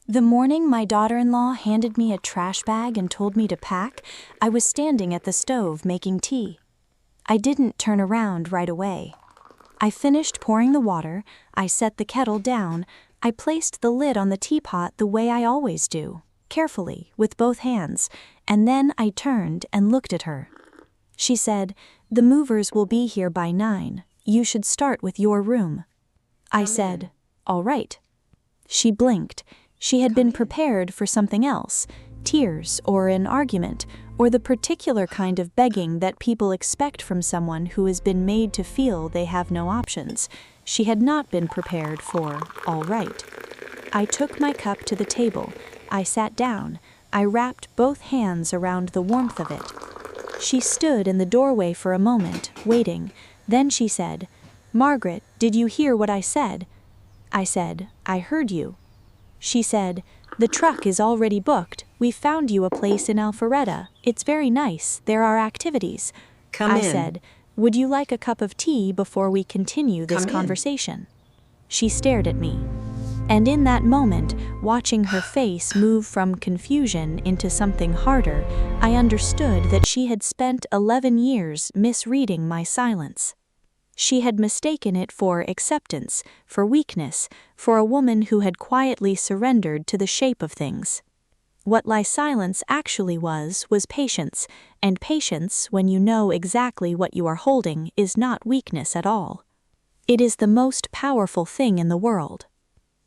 The morning my daughter-in-law handed me a trash bag and told me to pack, I was standing at the stove making tea. I didn't turn around right away. I finished pouring the water, I set the kettle down, I placed the lid on the teapot the way I always do, carefully, with both hands, and then I turned and looked at her. She said, "The movers will be here by 9. You should start with your room." I said, "All right." She blinked. She had been prepared for something else, tears or an argument, or the particular kind of begging that people expect from someone who has been made to feel they have no options. She had not been prepared for "all right." I took my cup to the table. I sat down. I wrapped both hands around the warmth of it. She stood in the doorway for a moment, waiting. Then she said, "Margaret, did you hear what I said?" I said, "I heard you." She said, "The truck is already booked. We found you a place in Alpharetta. It's very nice. There are activities." I said, "Would you like a cup of tea before we continue this conversation?" She stared at me. And in that moment, watching her face move from confusion into something harder, I understood that she had spent 11 years misreading my silence. She had mistaken it for acceptance, for weakness, for a woman who had quietly surrendered to the shape of things. What silence actually was patience, and patience, when you know exactly what you are holding, is not weakness at all. It is the most powerful thing in the world.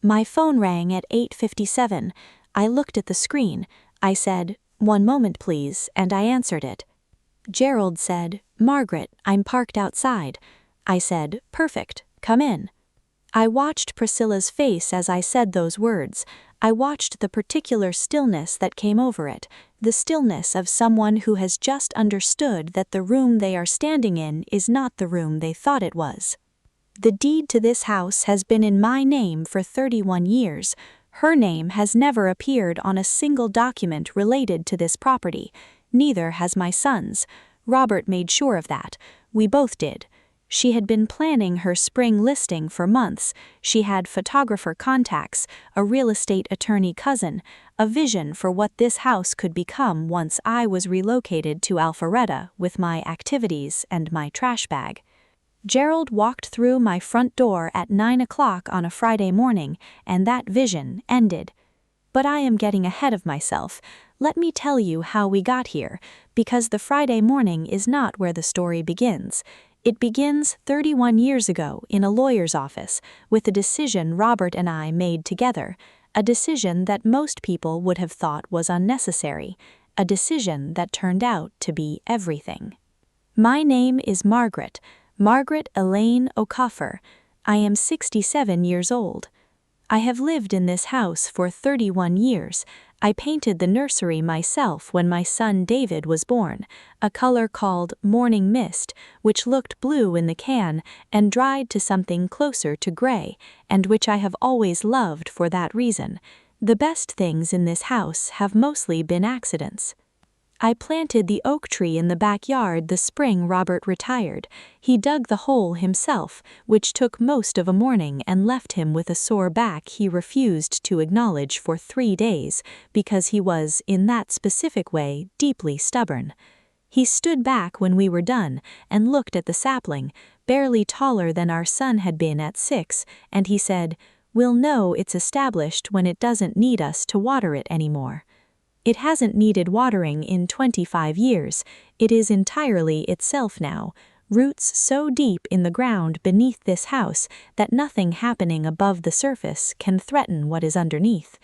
My phone rang at 8:57. I looked at the screen. I said, "One moment, please," and I answered it. Gerald said, "Margaret, I'm parked outside." I said, "Perfect, come in." I watched Priscilla's face as I said those words. I watched the particular stillness that came over it, the stillness of someone who has just understood that the room they are standing in is not the room they thought it was. The deed to this house has been in my name for 31 years. Her name has never appeared on a single document related to this property. Neither has my son's. Robert made sure of that. We both did. She had been planning her spring listing for months. She had photographer contacts, a real estate attorney cousin, a vision for what this house could become once I was relocated to Alpharetta with my activities and my trash bag. Gerald walked through my front door at 9 o'clock on a Friday morning, and that vision ended. But I am getting ahead of myself. Let me tell you how we got here, because the Friday morning is not where the story begins. It begins 31 years ago in a lawyer's office with a decision Robert and I made together, a decision that most people would have thought was unnecessary, a decision that turned out to be everything. My name is Margaret Elaine O'Coffer. I am 67 years old. I have lived in this house for 31 years. I painted the nursery myself when my son David was born, a color called morning mist, which looked blue in the can and dried to something closer to gray, and which I have always loved for that reason. The best things in this house have mostly been accidents. I planted the oak tree in the backyard the spring Robert retired. He dug the hole himself, which took most of a morning and left him with a sore back he refused to acknowledge for 3 days, because he was, in that specific way, deeply stubborn. He stood back when we were done and looked at the sapling, barely taller than our son had been at 6, and he said, "We'll know it's established when it doesn't need us to water it anymore." It hasn't needed watering in 25 years. It is entirely itself now, roots so deep in the ground beneath this house that nothing happening above the surface can threaten what is underneath.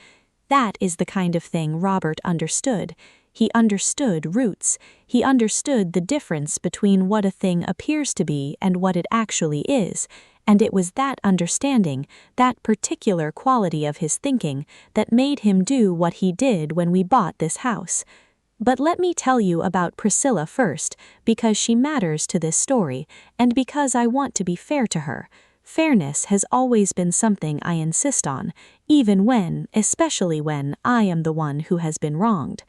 That is the kind of thing Robert understood. He understood roots. He understood the difference between what a thing appears to be and what it actually is. And it was that understanding, that particular quality of his thinking, that made him do what he did when we bought this house. But let me tell you about Priscilla first, because she matters to this story, and because I want to be fair to her. Fairness has always been something I insist on, even when, especially when, I am the one who has been wronged.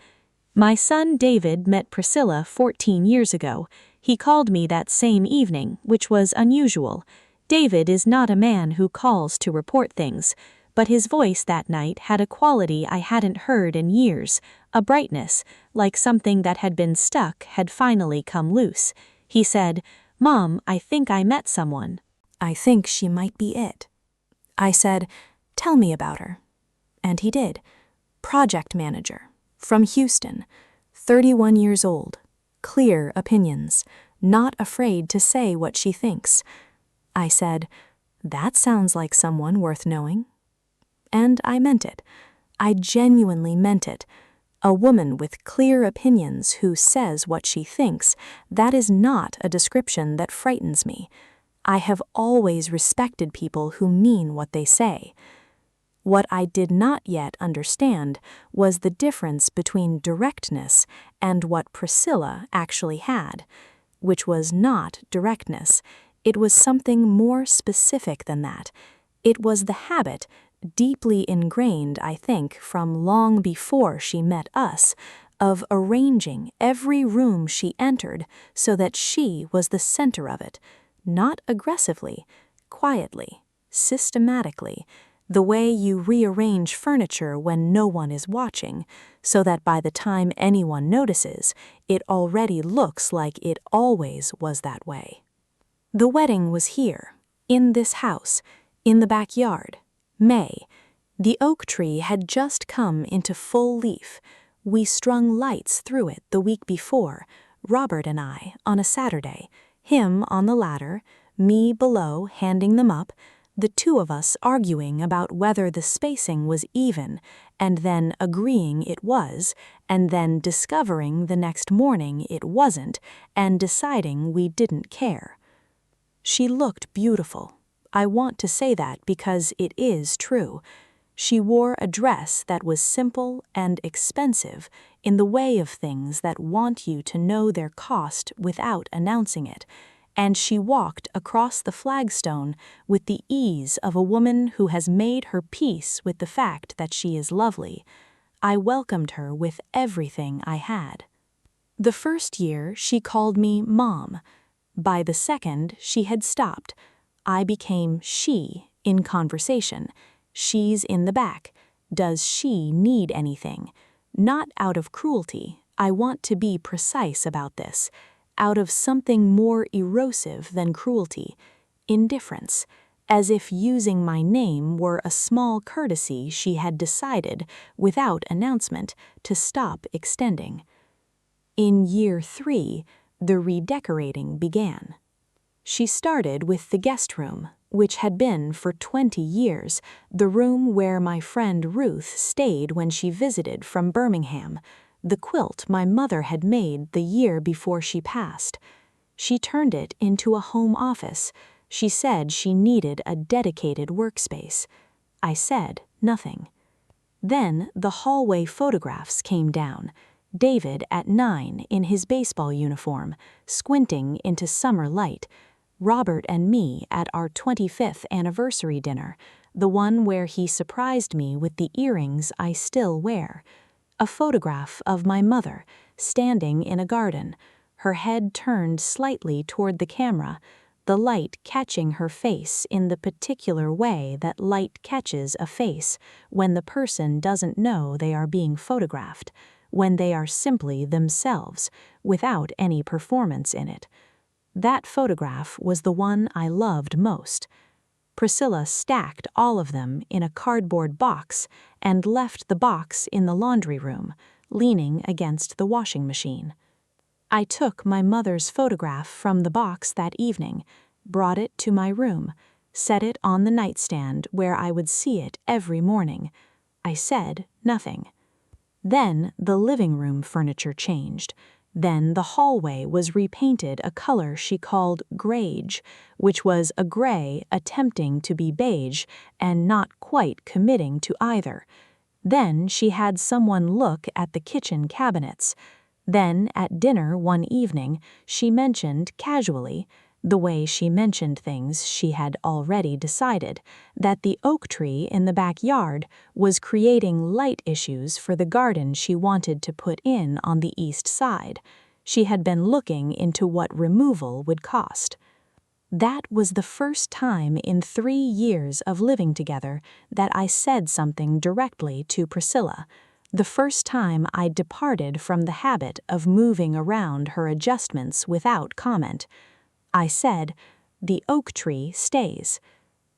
My son David met Priscilla 14 years ago. He called me that same evening, which was unusual. David is not a man who calls to report things. but his voice that night had a quality I hadn't heard in years, a brightness, like something that had been stuck had finally come loose. He said, "Mom, I think I met someone. I think she might be it." I said, "Tell me about her." And he did. Project manager, from Houston, 31 years old, clear opinions, not afraid to say what she thinks. I said, "That sounds like someone worth knowing." And I meant it. I genuinely meant it. A woman with clear opinions who says what she thinks, that is not a description that frightens me. I have always respected people who mean what they say. What I did not yet understand was the difference between directness and what Priscilla actually had, which was not directness. It was something more specific than that. It was the habit, deeply ingrained, I think, from long before she met us, of arranging every room she entered so that she was the center of it, not aggressively, quietly, systematically, the way you rearrange furniture when no one is watching, so that by the time anyone notices, it already looks like it always was that way. The wedding was here, in this house, in the backyard. May. The oak tree had just come into full leaf. We strung lights through it the week before, Robert and I, on a Saturday, him on the ladder, me below handing them up, the two of us arguing about whether the spacing was even, and then agreeing it was, and then discovering the next morning it wasn't, and deciding we didn't care. She looked beautiful. I want to say that because it is true. She wore a dress that was simple and expensive in the way of things that want you to know their cost without announcing it, and she walked across the flagstone with the ease of a woman who has made her peace with the fact that she is lovely. I welcomed her with everything I had. The first year she called me Mom. By the second she had stopped. I became she in conversation. She's in the back. Does she need anything? Not out of cruelty. I want to be precise about this. Out of something more erosive than cruelty, indifference, as if using my name were a small courtesy she had decided, without announcement, to stop extending. In year 3, the redecorating began. She started with the guest room, which had been for 20 years the room where my friend Ruth stayed when she visited from Birmingham, the quilt my mother had made the year before she passed. She turned it into a home office. She said she needed a dedicated workspace. I said nothing. Then the hallway photographs came down. David at 9 in his baseball uniform, squinting into summer light. Robert and me at our 25th anniversary dinner, the one where he surprised me with the earrings I still wear. A photograph of my mother, standing in a garden, her head turned slightly toward the camera, the light catching her face in the particular way that light catches a face when the person doesn't know they are being photographed, when they are simply themselves, without any performance in it. That photograph was the one I loved most. Priscilla stacked all of them in a cardboard box and left the box in the laundry room, leaning against the washing machine. I took my mother's photograph from the box that evening, brought it to my room, set it on the nightstand where I would see it every morning. I said nothing. Then the living room furniture changed. Then the hallway was repainted a color she called grage, which was a gray attempting to be beige and not quite committing to either. Then she had someone look at the kitchen cabinets. Then at dinner one evening she mentioned casually, the way she mentioned things she had already decided, that the oak tree in the backyard was creating light issues for the garden she wanted to put in on the east side. She had been looking into what removal would cost. That was the first time in 3 years of living together that I said something directly to Priscilla, the first time I departed from the habit of moving around her adjustments without comment. I said, "The oak tree stays."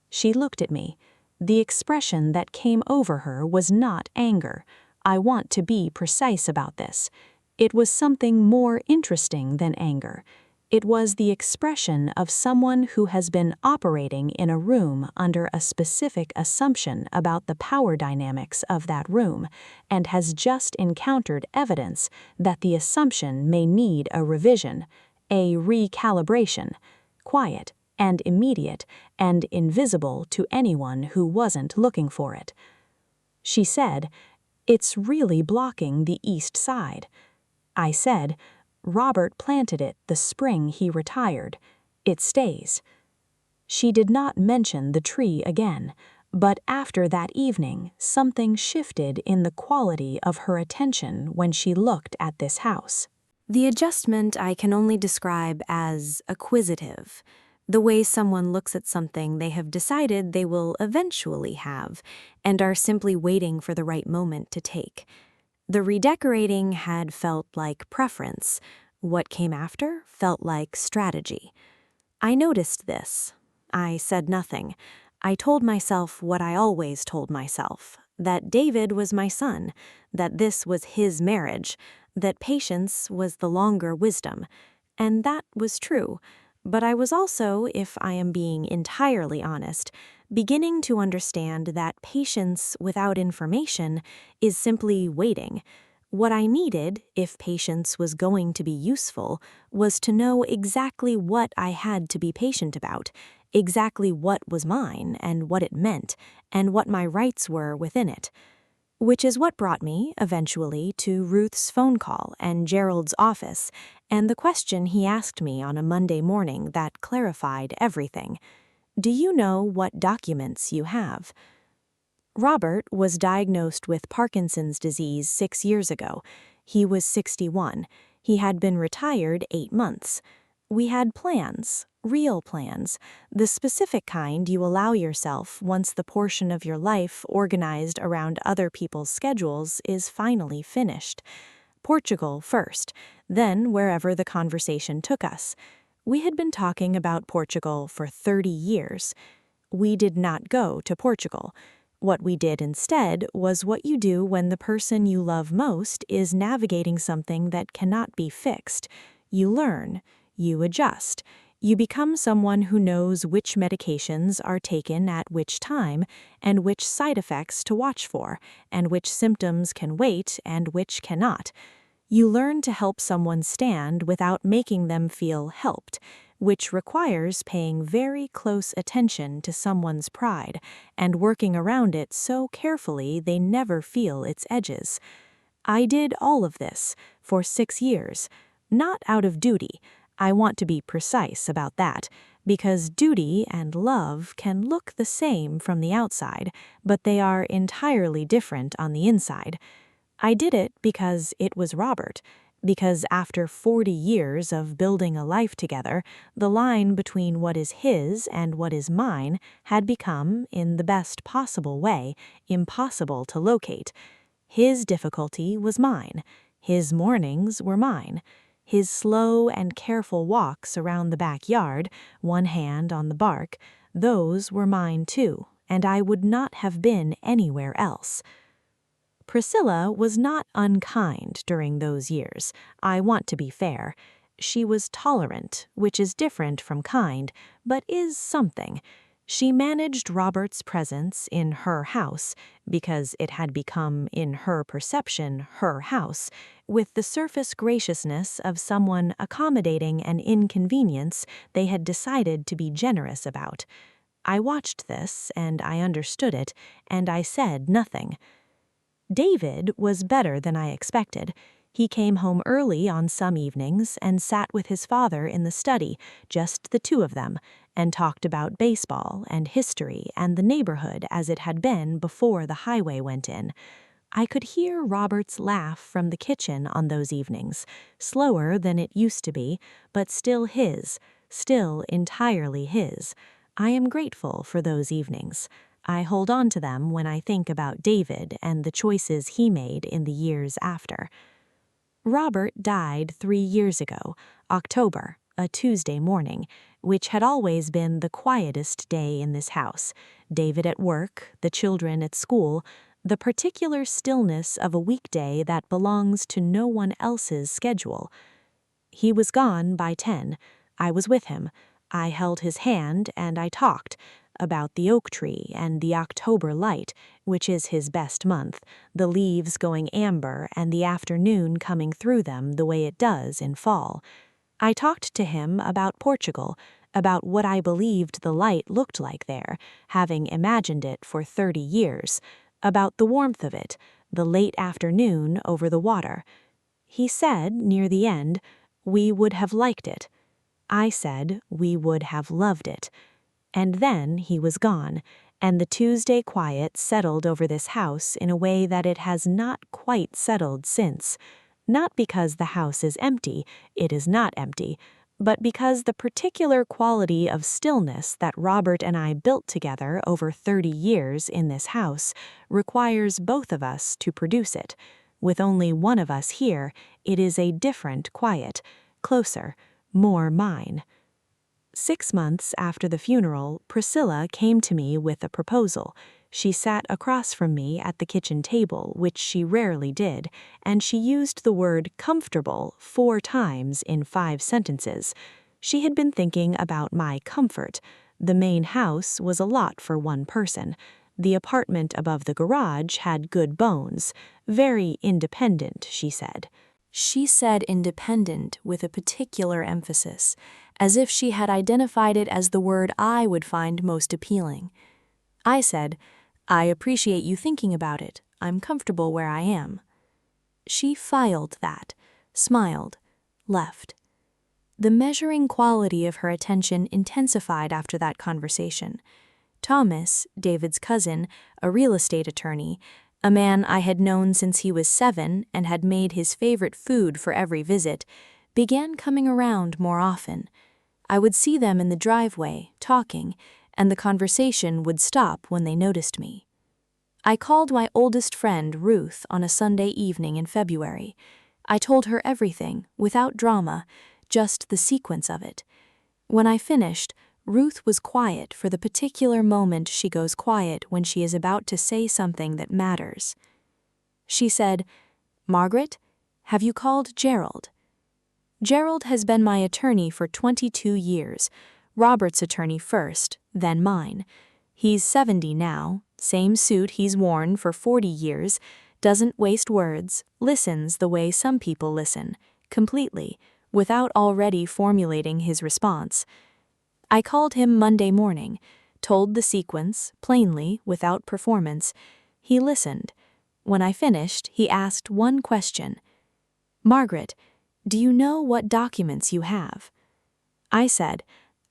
She looked at me. The expression that came over her was not anger. I want to be precise about this. It was something more interesting than anger. It was the expression of someone who has been operating in a room under a specific assumption about the power dynamics of that room, and has just encountered evidence that the assumption may need a revision, a recalibration, quiet and immediate and invisible to anyone who wasn't looking for it. She said, "It's really blocking the east side." I said, "Robert planted it the spring he retired. It stays." She did not mention the tree again, but after that evening, something shifted in the quality of her attention when she looked at this house. The adjustment I can only describe as acquisitive, the way someone looks at something they have decided they will eventually have and are simply waiting for the right moment to take. The redecorating had felt like preference. What came after felt like strategy. I noticed this. I said nothing. I told myself what I always told myself, that David was my son, that this was his marriage, that patience was the longer wisdom. And that was true. But I was also, if I am being entirely honest, beginning to understand that patience without information is simply waiting. What I needed, if patience was going to be useful, was to know exactly what I had to be patient about, exactly what was mine and what it meant, and what my rights were within it. Which is what brought me, eventually, to Ruth's phone call and Gerald's office, and the question he asked me on a Monday morning that clarified everything. Do you know what documents you have? Robert was diagnosed with Parkinson's disease 6 years ago. He was 61. He had been retired 8 months. We had plans, real plans, the specific kind you allow yourself once the portion of your life organized around other people's schedules is finally finished. Portugal first, then wherever the conversation took us. We had been talking about Portugal for 30 years. We did not go to Portugal. What we did instead was what you do when the person you love most is navigating something that cannot be fixed. You learn, you adjust, you become someone who knows which medications are taken at which time, and which side effects to watch for, and which symptoms can wait and which cannot. You learn to help someone stand without making them feel helped, which requires paying very close attention to someone's pride and working around it so carefully they never feel its edges. I did all of this for 6 years, not out of duty. I want to be precise about that, because duty and love can look the same from the outside, but they are entirely different on the inside. I did it because it was Robert, because after 40 years of building a life together, the line between what is his and what is mine had become, in the best possible way, impossible to locate. His difficulty was mine. His mornings were mine. His slow and careful walks around the backyard, one hand on the bark, those were mine too, and I would not have been anywhere else. Priscilla was not unkind during those years. I want to be fair. She was tolerant, which is different from kind, but is something. She managed Robert's presence in her house, because it had become, in her perception, her house, with the surface graciousness of someone accommodating an inconvenience they had decided to be generous about. I watched this, and I understood it, and I said nothing. David was better than I expected. He came home early on some evenings and sat with his father in the study, just the two of them, and talked about baseball and history and the neighborhood as it had been before the highway went in. I could hear Robert's laugh from the kitchen on those evenings, slower than it used to be, but still his. still entirely his. I am grateful for those evenings. I hold on to them when I think about David and the choices he made in the years after. Robert died 3 years ago, October, a Tuesday morning, which had always been the quietest day in this house. David at work, the children at school, the particular stillness of a weekday that belongs to no one else's schedule. He was gone by 10. I was with him. I held his hand and I talked about the oak tree and the October light, which is his best month, the leaves going amber and the afternoon coming through them the way it does in fall. I talked to him about Portugal, about what I believed the light looked like there, having imagined it for 30 years, about the warmth of it, the late afternoon over the water. He said, near the end, we would have liked it. I said we would have loved it. And then he was gone, and the Tuesday quiet settled over this house in a way that it has not quite settled since. Not because the house is empty, it is not empty, but because the particular quality of stillness that Robert and I built together over 30 years in this house requires both of us to produce it. With only one of us here, it is a different quiet, closer, more mine. 6 months after the funeral, Priscilla came to me with a proposal. She sat across from me at the kitchen table, which she rarely did, and she used the word comfortable 4 times in 5 sentences. She had been thinking about my comfort. The main house was a lot for one person. The apartment above the garage had good bones. Very independent, she said. She said independent with a particular emphasis, as if she had identified it as the word I would find most appealing. I said, I appreciate you thinking about it. I'm comfortable where I am. She filed that, smiled, left. The measuring quality of her attention intensified after that conversation. Thomas, David's cousin, a real estate attorney, a man I had known since he was 7 and had made his favorite food for every visit, began coming around more often. I would see them in the driveway, talking, and the conversation would stop when they noticed me. I called my oldest friend, Ruth, on a Sunday evening in February. I told her everything, without drama, just the sequence of it. When I finished, Ruth was quiet for the particular moment she goes quiet when she is about to say something that matters. She said, Margaret, have you called Gerald? Gerald has been my attorney for 22 years, Robert's attorney first, then mine. He's 70 now, same suit he's worn for 40 years, doesn't waste words, listens the way some people listen, completely, without already formulating his response. I called him Monday morning, told the sequence, plainly, without performance. He listened. When I finished, he asked one question. Margaret, do you know what documents you have? I said,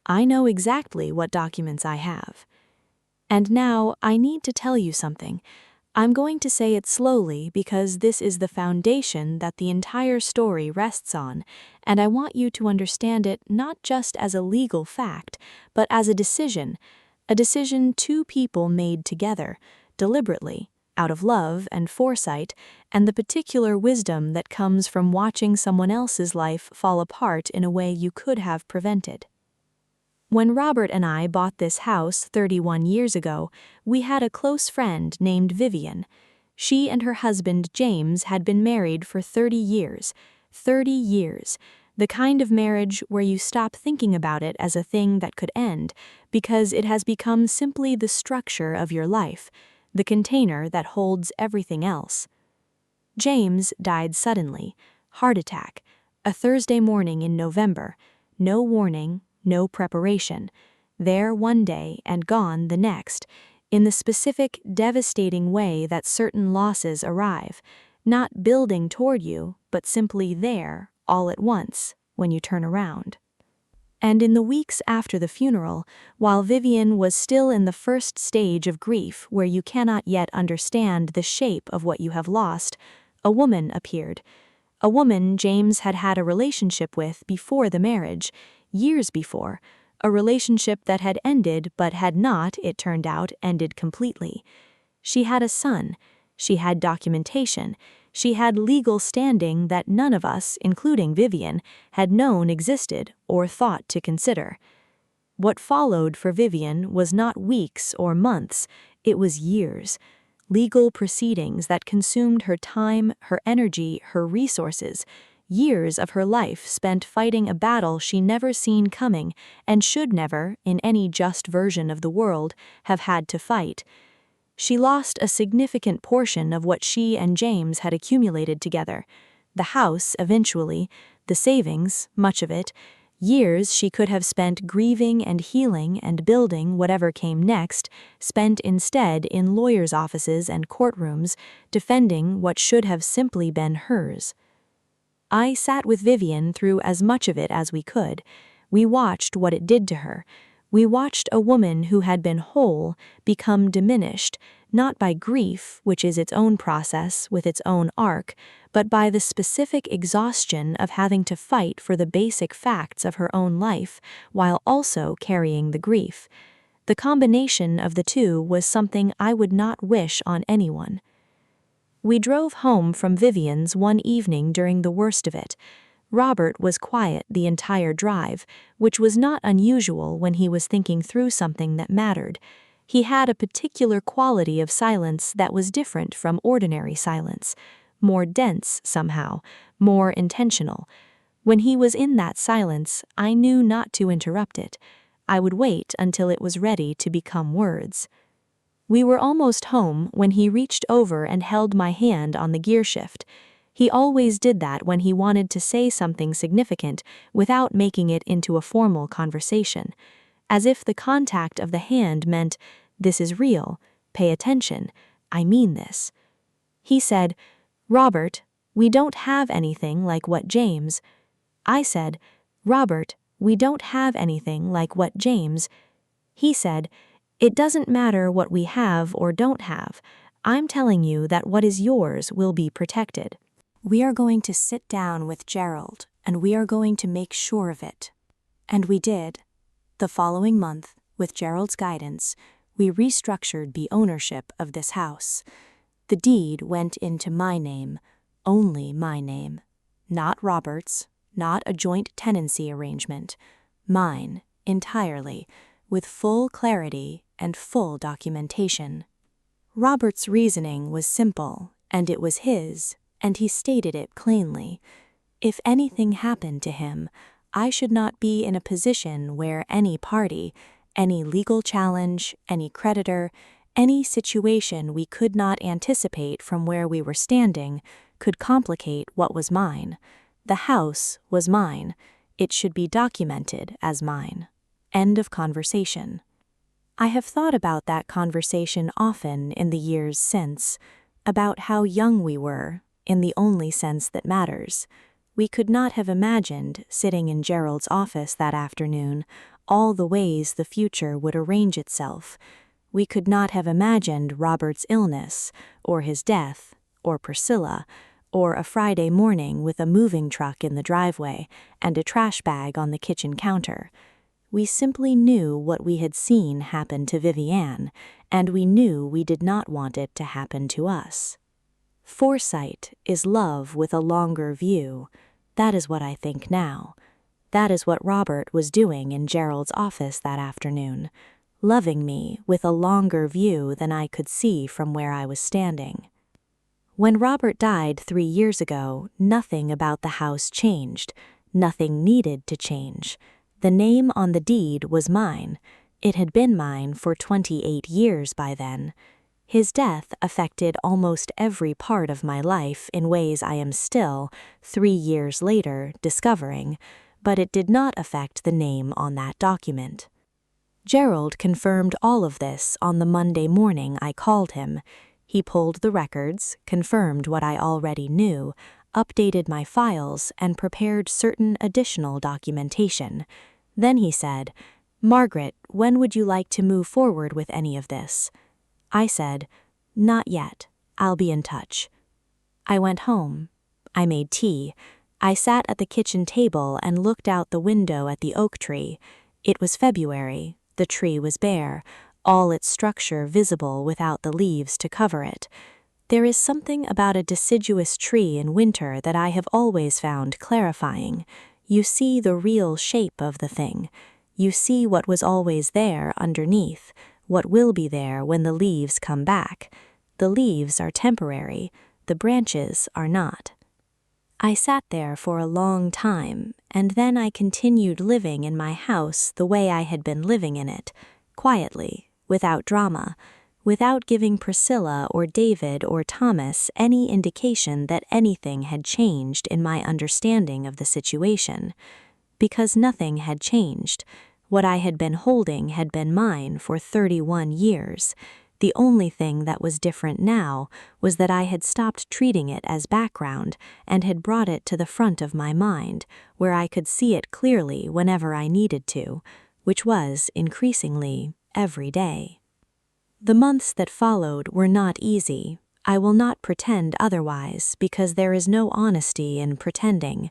I know exactly what documents I have. And now I need to tell you something. I'm going to say it slowly because this is the foundation that the entire story rests on, and I want you to understand it not just as a legal fact, but as a decision 2 people made together, deliberately, out of love and foresight, and the particular wisdom that comes from watching someone else's life fall apart in a way you could have prevented. When Robert and I bought this house 31 years ago, we had a close friend named Vivian. She and her husband James had been married for 30 years. 30 years. The kind of marriage where you stop thinking about it as a thing that could end, because it has become simply the structure of your life, the container that holds everything else. James died suddenly, heart attack, a Thursday morning in November. No warning, no preparation, there one day and gone the next, in the specific, devastating way that certain losses arrive, not building toward you, but simply there, all at once, when you turn around. And in the weeks after the funeral, while Vivian was still in the first stage of grief where you cannot yet understand the shape of what you have lost, a woman appeared. A woman James had had a relationship with before the marriage. years before, a relationship that had ended but had not, it turned out, ended completely. She had a son, she had documentation, she had legal standing that none of us, including Vivian, had known existed or thought to consider. What followed for Vivian was not weeks or months, it was years. Legal proceedings that consumed her time, her energy, her resources, years of her life spent fighting a battle she never seen coming and should never, in any just version of the world, have had to fight. She lost a significant portion of what she and James had accumulated together. The house, eventually, the savings, much of it, years she could have spent grieving and healing and building whatever came next, spent instead in lawyers' offices and courtrooms, defending what should have simply been hers. I sat with Vivian through as much of it as we could. We watched what it did to her. We watched a woman who had been whole become diminished, not by grief, which is its own process with its own arc, but by the specific exhaustion of having to fight for the basic facts of her own life while also carrying the grief. The combination of the two was something I would not wish on anyone. We drove home from Vivian's one evening during the worst of it. Robert was quiet the entire drive, which was not unusual when he was thinking through something that mattered. He had a particular quality of silence that was different from ordinary silence, more dense somehow, more intentional. When he was in that silence, I knew not to interrupt it. I would wait until it was ready to become words. We were almost home when he reached over and held my hand on the gear shift. He always did that when he wanted to say something significant without making it into a formal conversation, as if the contact of the hand meant, "This is real, pay attention, I mean this." He said, "Robert, we don't have anything like what James." I said, "Robert, we don't have anything like what James." He said, "It doesn't matter what we have or don't have. I'm telling you that what is yours will be protected. We are going to sit down with Gerald, and we are going to make sure of it." And we did. The following month, with Gerald's guidance, we restructured the ownership of this house. The deed went into my name, only my name. Not Robert's, not a joint tenancy arrangement. Mine, entirely, with full clarity and full documentation. Robert's reasoning was simple, and it was his, and he stated it plainly. If anything happened to him, I should not be in a position where any party, any legal challenge, any creditor, any situation we could not anticipate from where we were standing, could complicate what was mine. The house was mine. It should be documented as mine. End of conversation. I have thought about that conversation often in the years since, about how young we were, in the only sense that matters. We could not have imagined, sitting in Gerald's office that afternoon, all the ways the future would arrange itself. We could not have imagined Robert's illness, or his death, or Priscilla, or a Friday morning with a moving truck in the driveway and a trash bag on the kitchen counter. We simply knew what we had seen happen to Vivian, and we knew we did not want it to happen to us. Foresight is love with a longer view. That is what I think now. That is what Robert was doing in Gerald's office that afternoon, loving me with a longer view than I could see from where I was standing. When Robert died 3 years ago, nothing about the house changed. Nothing needed to change. The name on the deed was mine. It had been mine for 28 years by then. His death affected almost every part of my life in ways I am still, 3 years later, discovering, but it did not affect the name on that document. Gerald confirmed all of this on the Monday morning I called him. He pulled the records, confirmed what I already knew, updated my files, and prepared certain additional documentation. Then he said, "Margaret, when would you like to move forward with any of this?" I said, "Not yet. I'll be in touch." I went home. I made tea. I sat at the kitchen table and looked out the window at the oak tree. It was February. The tree was bare, all its structure visible without the leaves to cover it. There is something about a deciduous tree in winter that I have always found clarifying. You see the real shape of the thing. You see what was always there underneath, what will be there when the leaves come back. The leaves are temporary, the branches are not. I sat there for a long time, and then I continued living in my house the way I had been living in it, quietly, without drama, without giving Priscilla or David or Thomas any indication that anything had changed in my understanding of the situation. Because nothing had changed. What I had been holding had been mine for 31 years. The only thing that was different now was that I had stopped treating it as background and had brought it to the front of my mind, where I could see it clearly whenever I needed to, which was, increasingly, every day. The months that followed were not easy. I will not pretend otherwise, because there is no honesty in pretending.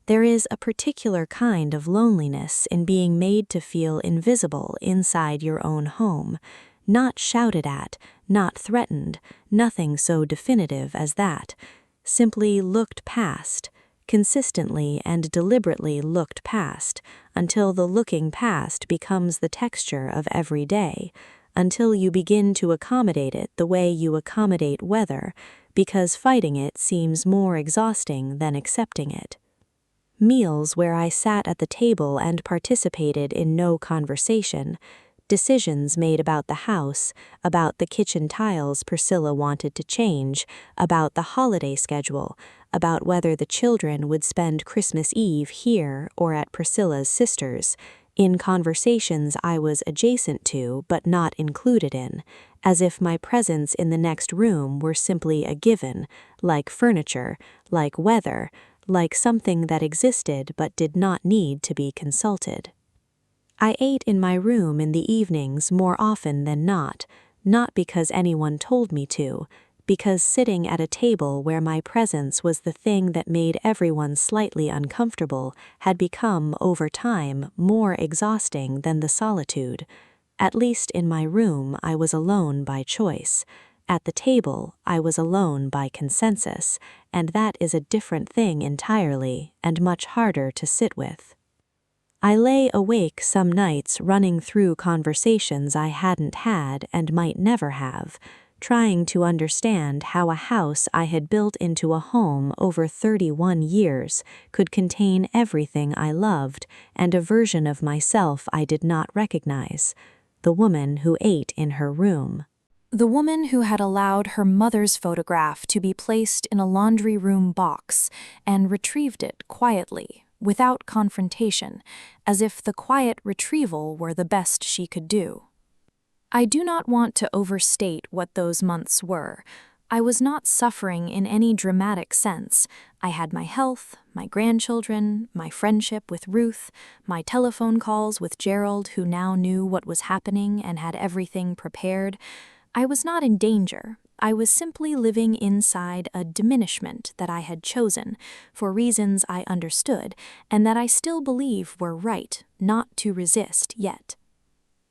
There is a particular kind of loneliness in being made to feel invisible inside your own home. Not shouted at, not threatened, nothing so definitive as that. Simply looked past, consistently and deliberately looked past, until the looking past becomes the texture of every day, until you begin to accommodate it the way you accommodate weather, because fighting it seems more exhausting than accepting it. Meals where I sat at the table and participated in no conversation, decisions made about the house, about the kitchen tiles Priscilla wanted to change, about the holiday schedule, about whether the children would spend Christmas Eve here or at Priscilla's sister's, in conversations I was adjacent to but not included in, as if my presence in the next room were simply a given, like furniture, like weather, like something that existed but did not need to be consulted. I ate in my room in the evenings more often than not because anyone told me to, because sitting at a table where my presence was the thing that made everyone slightly uncomfortable had become, over time, more exhausting than the solitude. At least in my room I was alone by choice. At the table I was alone by consensus, and that is a different thing entirely and much harder to sit with. I lay awake some nights running through conversations I hadn't had and might never have, trying to understand how a house I had built into a home over 31 years could contain everything I loved and a version of myself I did not recognize, the woman who ate in her room. The woman who had allowed her mother's photograph to be placed in a laundry room box and retrieved it quietly, without confrontation, as if the quiet retrieval were the best she could do. I do not want to overstate what those months were. I was not suffering in any dramatic sense. I had my health, my grandchildren, my friendship with Ruth, my telephone calls with Gerald, who now knew what was happening and had everything prepared. I was not in danger. I was simply living inside a diminishment that I had chosen, for reasons I understood, and that I still believe were right, not to resist yet.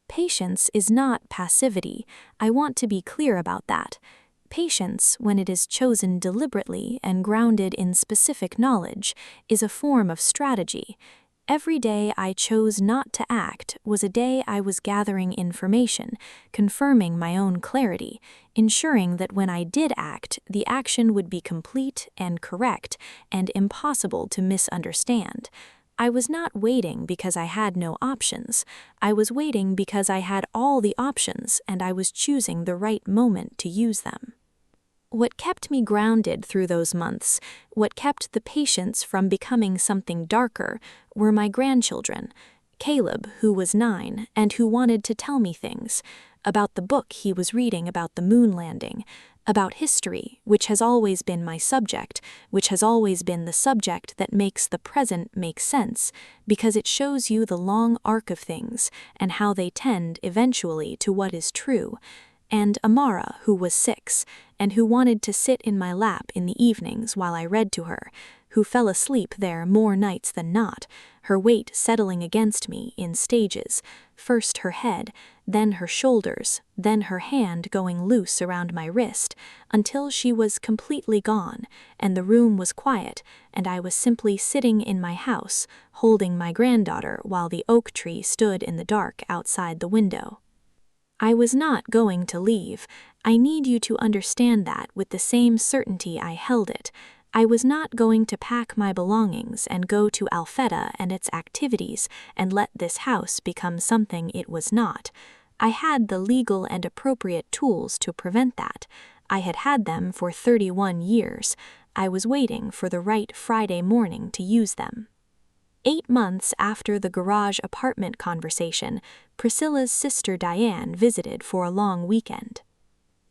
Patience is not passivity. I want to be clear about that. Patience, when it is chosen deliberately and grounded in specific knowledge, is a form of strategy. Every day I chose not to act was a day I was gathering information, confirming my own clarity, ensuring that when I did act, the action would be complete and correct and impossible to misunderstand. I was not waiting because I had no options. I was waiting because I had all the options and I was choosing the right moment to use them. What kept me grounded through those months, what kept the patience from becoming something darker, were my grandchildren. Caleb, who was 9, and who wanted to tell me things, about the book he was reading about the moon landing, about history, which has always been my subject, which has always been the subject that makes the present make sense, because it shows you the long arc of things, and how they tend eventually to what is true. and Amara, who was 6, and who wanted to sit in my lap in the evenings while I read to her, who fell asleep there more nights than not, her weight settling against me in stages, first her head, then her shoulders, then her hand going loose around my wrist, until she was completely gone, and the room was quiet, and I was simply sitting in my house, holding my granddaughter while the oak tree stood in the dark outside the window. I was not going to leave. I need you to understand that with the same certainty I held it. I was not going to pack my belongings and go to Alfetta and its activities and let this house become something it was not. I had the legal and appropriate tools to prevent that. I had had them for 31 years. I was waiting for the right Friday morning to use them. 8 months after the garage apartment conversation, Priscilla's sister Diane visited for a long weekend.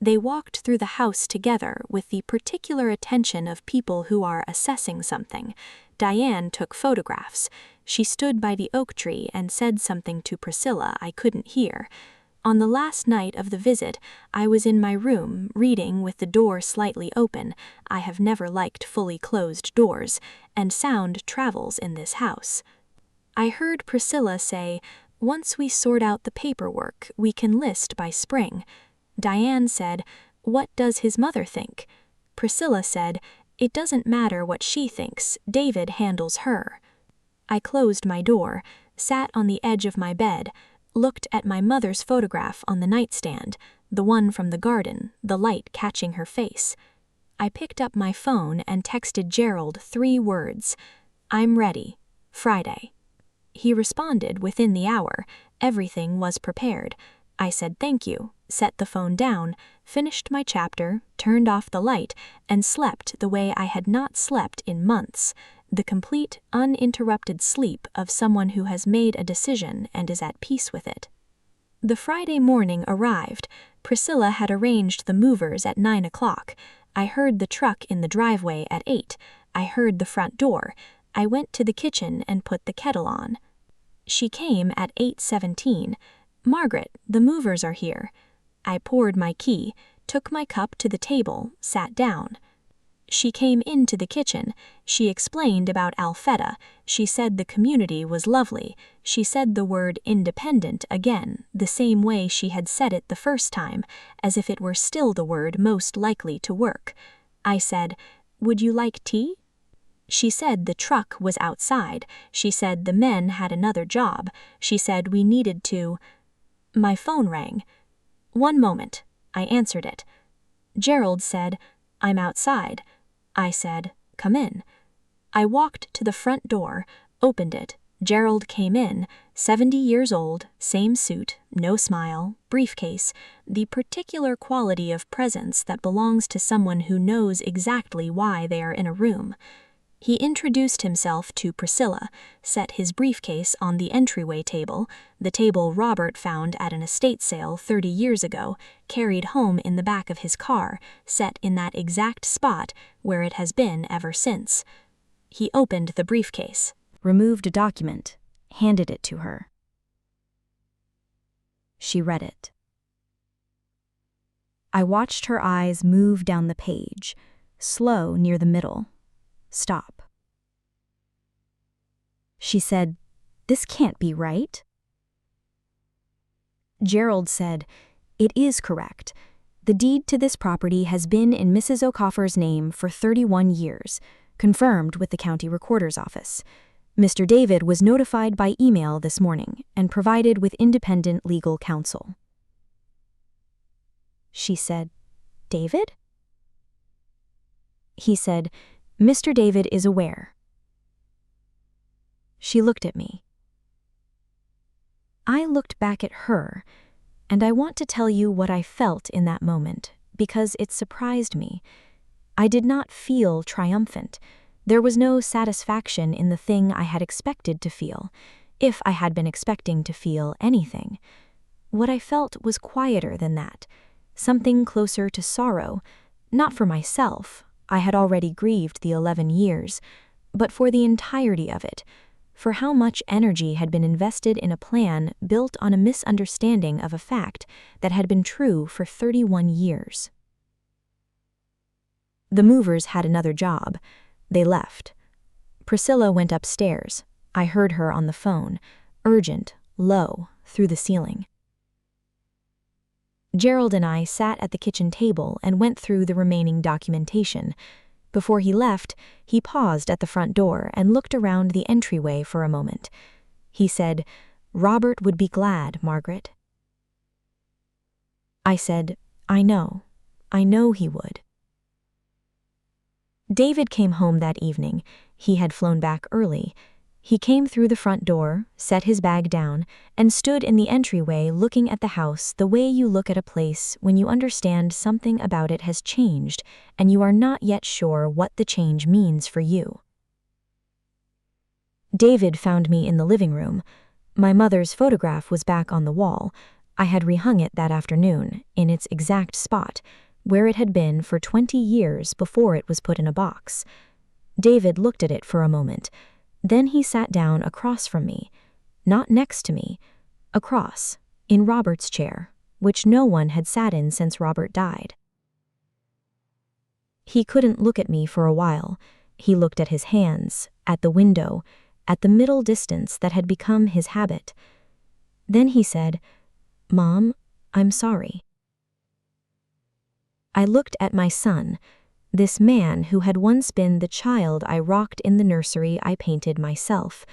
They walked through the house together with the particular attention of people who are assessing something. Diane took photographs. She stood by the oak tree and said something to Priscilla I couldn't hear. On the last night of the visit, I was in my room, reading with the door slightly open. I have never liked fully closed doors, and sound travels in this house. I heard Priscilla say, "Once we sort out the paperwork, we can list by spring." Diane said, "What does his mother think?" Priscilla said, "It doesn't matter what she thinks, David handles her." I closed my door, sat on the edge of my bed, looked at my mother's photograph on the nightstand, the one from the garden, the light catching her face. I picked up my phone and texted Gerald 3 words, "I'm ready. Friday." He responded within the hour. Everything was prepared. I said thank you, set the phone down, finished my chapter, turned off the light, and slept the way I had not slept in months, the complete, uninterrupted sleep of someone who has made a decision and is at peace with it. The Friday morning arrived. Priscilla had arranged the movers at 9 o'clock. I heard the truck in the driveway at 8. I heard the front door. I went to the kitchen and put the kettle on. She came at 8:17. "Margaret, the movers are here." I poured my key, took my cup to the table, sat down. She came into the kitchen. She explained about Alfetta. She said the community was lovely. She said the word independent again, the same way she had said it the first time, as if it were still the word most likely to work. I said, "Would you like tea?" She said the truck was outside. She said the men had another job. She said we needed to... My phone rang. "One moment." I answered it. Gerald said, "I'm outside." I said, "Come in." I walked to the front door, opened it. Gerald came in, 70 years old, same suit, no smile, briefcase, the particular quality of presence that belongs to someone who knows exactly why they are in a room. He introduced himself to Priscilla, set his briefcase on the entryway table, the table Robert found at an estate sale 30 years ago, carried home in the back of his car, set in that exact spot where it has been ever since. He opened the briefcase, removed a document, handed it to her. She read it. I watched her eyes move down the page, slow near the middle. Stop. She said, "This can't be right." Gerald said, "It is correct. The deed to this property has been in Mrs. O'Coffer's name for 31 years, confirmed with the county recorder's office. Mr. David was notified by email this morning and provided with independent legal counsel." She said, "David?" He said, "Mr. David is aware." She looked at me. I looked back at her, and I want to tell you what I felt in that moment, because it surprised me. I did not feel triumphant. There was no satisfaction in the thing I had expected to feel, if I had been expecting to feel anything. What I felt was quieter than that, something closer to sorrow, not for myself. I had already grieved the 11 years, but for the entirety of it, for how much energy had been invested in a plan built on a misunderstanding of a fact that had been true for 31 years. The movers had another job. They left. Priscilla went upstairs. I heard her on the phone, urgent, low, through the ceiling. Gerald and I sat at the kitchen table and went through the remaining documentation. Before he left, he paused at the front door and looked around the entryway for a moment. He said, "Robert would be glad, Margaret." I said, I know he would." David came home that evening. He had flown back early. He came through the front door, set his bag down, and stood in the entryway looking at the house the way you look at a place when you understand something about it has changed and you are not yet sure what the change means for you. David found me in the living room. My mother's photograph was back on the wall. I had rehung it that afternoon, in its exact spot, where it had been for 20 years before it was put in a box. David looked at it for a moment. Then he sat down across from me, not next to me, across, in Robert's chair, which no one had sat in since Robert died. He couldn't look at me for a while. He looked at his hands, at the window, at the middle distance that had become his habit. Then he said, "Mom, I'm sorry." I looked at my son, this man who had once been the child I rocked in the nursery I painted myself,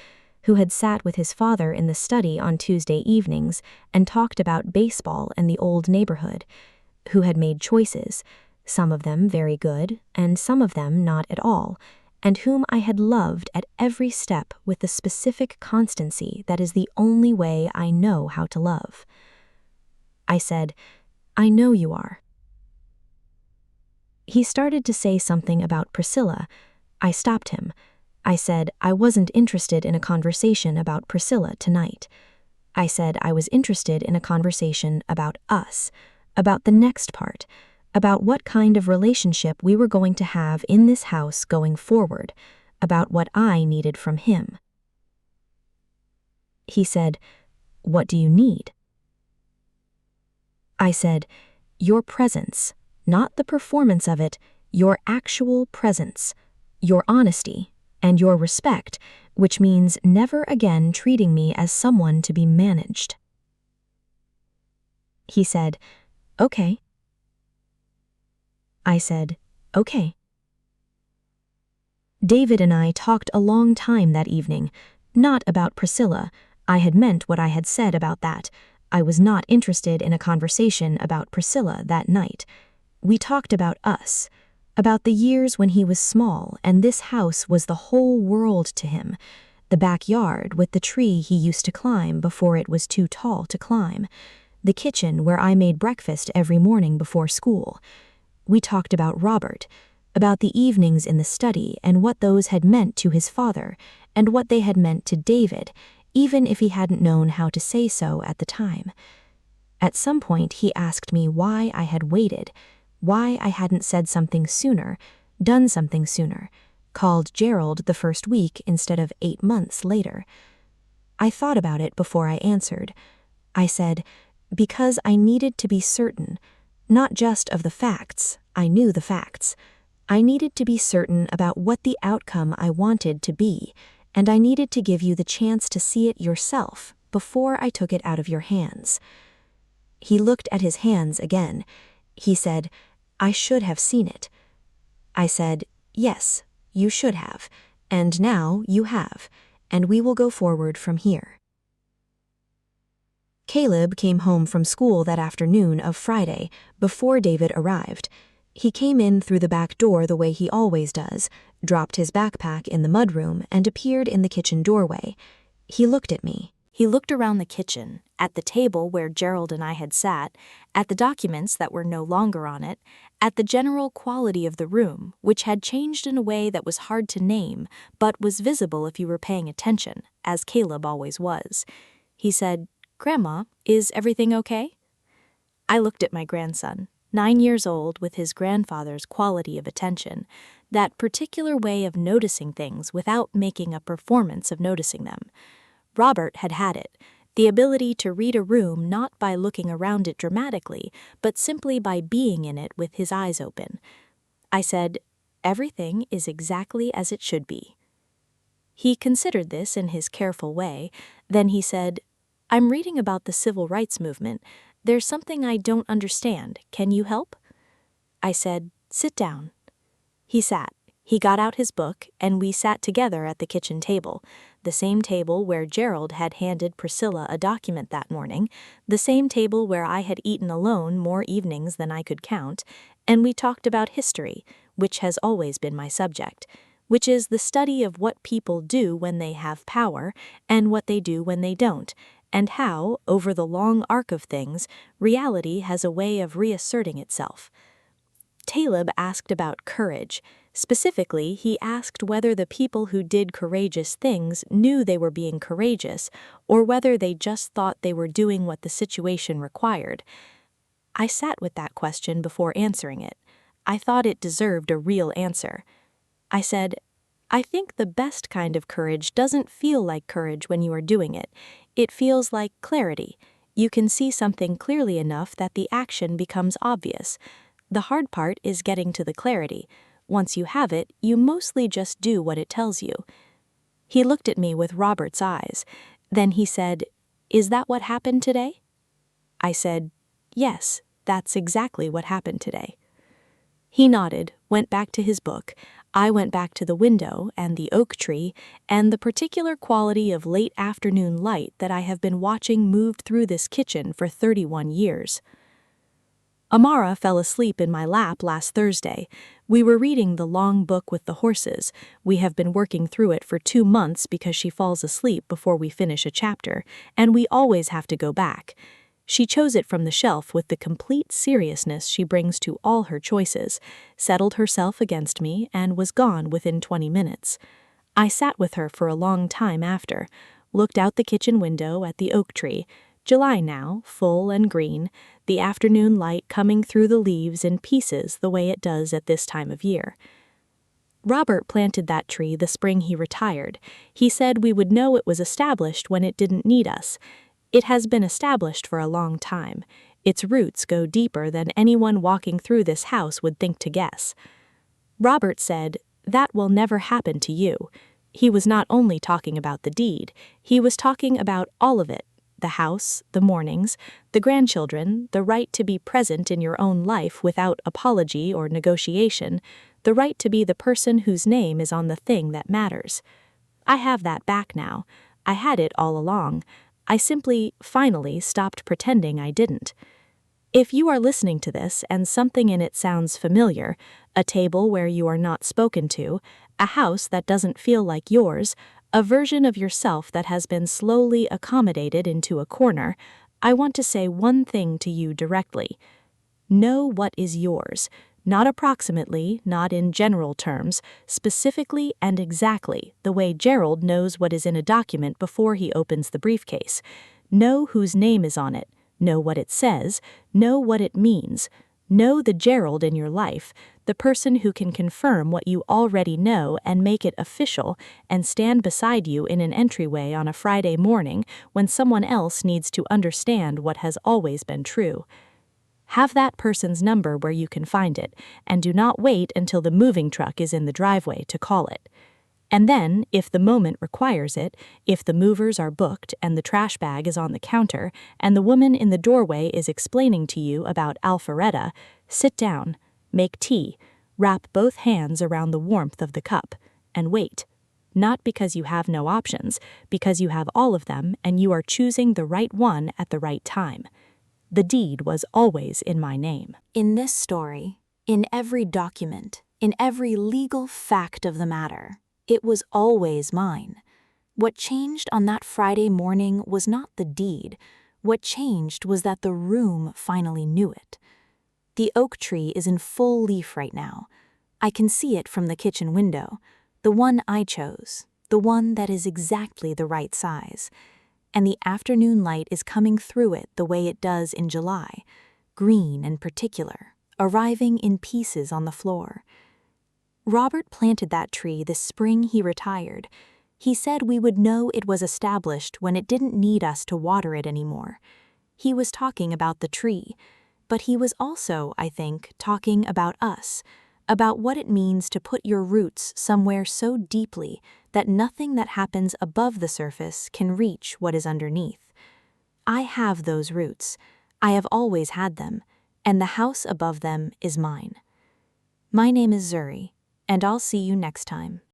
who had sat with his father in the study on Tuesday evenings and talked about baseball and the old neighborhood, who had made choices, some of them very good and some of them not at all, and whom I had loved at every step with the specific constancy that is the only way I know how to love. I said, "I know you are." He started to say something about Priscilla. I stopped him. I said I wasn't interested in a conversation about Priscilla tonight. I said I was interested in a conversation about us, about the next part, about what kind of relationship we were going to have in this house going forward, about what I needed from him. He said, "What do you need?" I said, "Your presence. Not the performance of it, your actual presence, your honesty, and your respect, which means never again treating me as someone to be managed." He said, "Okay." I said, "Okay." David and I talked a long time that evening, not about Priscilla. I had meant what I had said about that. I was not interested in a conversation about Priscilla that night. We talked about us, about the years when he was small and this house was the whole world to him, the backyard with the tree he used to climb before it was too tall to climb, the kitchen where I made breakfast every morning before school. We talked about Robert, about the evenings in the study and what those had meant to his father and what they had meant to David, even if he hadn't known how to say so at the time. At some point he asked me why I had waited, why I hadn't said something sooner, done something sooner, called Gerald the first week instead of 8 months later. I thought about it before I answered. I said, because I needed to be certain, not just of the facts, I knew the facts. I needed to be certain about what the outcome I wanted to be, and I needed to give you the chance to see it yourself before I took it out of your hands. He looked at his hands again. He said, "I should have seen it." I said, "Yes, you should have, and now you have, and we will go forward from here." Caleb came home from school that afternoon of Friday, before David arrived. He came in through the back door the way he always does, dropped his backpack in the mudroom, and appeared in the kitchen doorway. He looked at me. He looked around the kitchen, at the table where Gerald and I had sat, at the documents that were no longer on it, at the general quality of the room, which had changed in a way that was hard to name, but was visible if you were paying attention, as Caleb always was. He said, "Grandma, is everything okay?" I looked at my grandson, 9 years old with his grandfather's quality of attention, that particular way of noticing things without making a performance of noticing them. Robert had had it, the ability to read a room not by looking around it dramatically, but simply by being in it with his eyes open. I said, "Everything is exactly as it should be." He considered this in his careful way. Then he said, "I'm reading about the civil rights movement. There's something I don't understand. Can you help?" I said, "Sit down." He sat. He got out his book, and we sat together at the kitchen table, the same table where Gerald had handed Priscilla a document that morning, the same table where I had eaten alone more evenings than I could count, and we talked about history, which has always been my subject, which is the study of what people do when they have power and what they do when they don't, and how, over the long arc of things, reality has a way of reasserting itself. Taleb asked about courage. Specifically, he asked whether the people who did courageous things knew they were being courageous, or whether they just thought they were doing what the situation required. I sat with that question before answering it. I thought it deserved a real answer. I said, "I think the best kind of courage doesn't feel like courage when you are doing it. It feels like clarity. You can see something clearly enough that the action becomes obvious. The hard part is getting to the clarity. Once you have it, you mostly just do what it tells you." He looked at me with Robert's eyes. Then he said, "Is that what happened today?" I said, "Yes, that's exactly what happened today." He nodded, went back to his book. I went back to the window and the oak tree and the particular quality of late afternoon light that I have been watching moved through this kitchen for 31 years. Amara fell asleep in my lap last Thursday. We were reading the long book with the horses. We have been working through it for 2 months because she falls asleep before we finish a chapter, and we always have to go back. She chose it from the shelf with the complete seriousness she brings to all her choices, settled herself against me, and was gone within 20 minutes. I sat with her for a long time after, looked out the kitchen window at the oak tree, July now, full and green, the afternoon light coming through the leaves in pieces the way it does at this time of year. Robert planted that tree the spring he retired. He said we would know it was established when it didn't need us. It has been established for a long time. Its roots go deeper than anyone walking through this house would think to guess. Robert said, "That will never happen to you." He was not only talking about the deed, he was talking about all of it. The house, the mornings, the grandchildren, the right to be present in your own life without apology or negotiation, the right to be the person whose name is on the thing that matters. I have that back now. I had it all along. I simply, finally, stopped pretending I didn't. If you are listening to this and something in it sounds familiar, a table where you are not spoken to, a house that doesn't feel like yours, a version of yourself that has been slowly accommodated into a corner, I want to say one thing to you directly. Know what is yours, not approximately, not in general terms, specifically and exactly, the way Gerald knows what is in a document before he opens the briefcase. Know whose name is on it, know what it says, know what it means. Know the Gerald in your life, the person who can confirm what you already know and make it official and stand beside you in an entryway on a Friday morning when someone else needs to understand what has always been true. Have that person's number where you can find it, and do not wait until the moving truck is in the driveway to call it. And then, if the moment requires it, if the movers are booked and the trash bag is on the counter and the woman in the doorway is explaining to you about Alpharetta, sit down, make tea, wrap both hands around the warmth of the cup, and wait. Not because you have no options, because you have all of them and you are choosing the right one at the right time. The deed was always in my name. In this story, in every document, in every legal fact of the matter, it was always mine. What changed on that Friday morning was not the deed. What changed was that the room finally knew it. The oak tree is in full leaf right now. I can see it from the kitchen window, the one I chose, the one that is exactly the right size. And the afternoon light is coming through it the way it does in July, green and particular, arriving in pieces on the floor. Robert planted that tree the spring he retired. He said we would know it was established when it didn't need us to water it anymore. He was talking about the tree, but he was also, I think, talking about us, about what it means to put your roots somewhere so deeply that nothing that happens above the surface can reach what is underneath. I have those roots. I have always had them, and the house above them is mine. My name is Zuri, and I'll see you next time.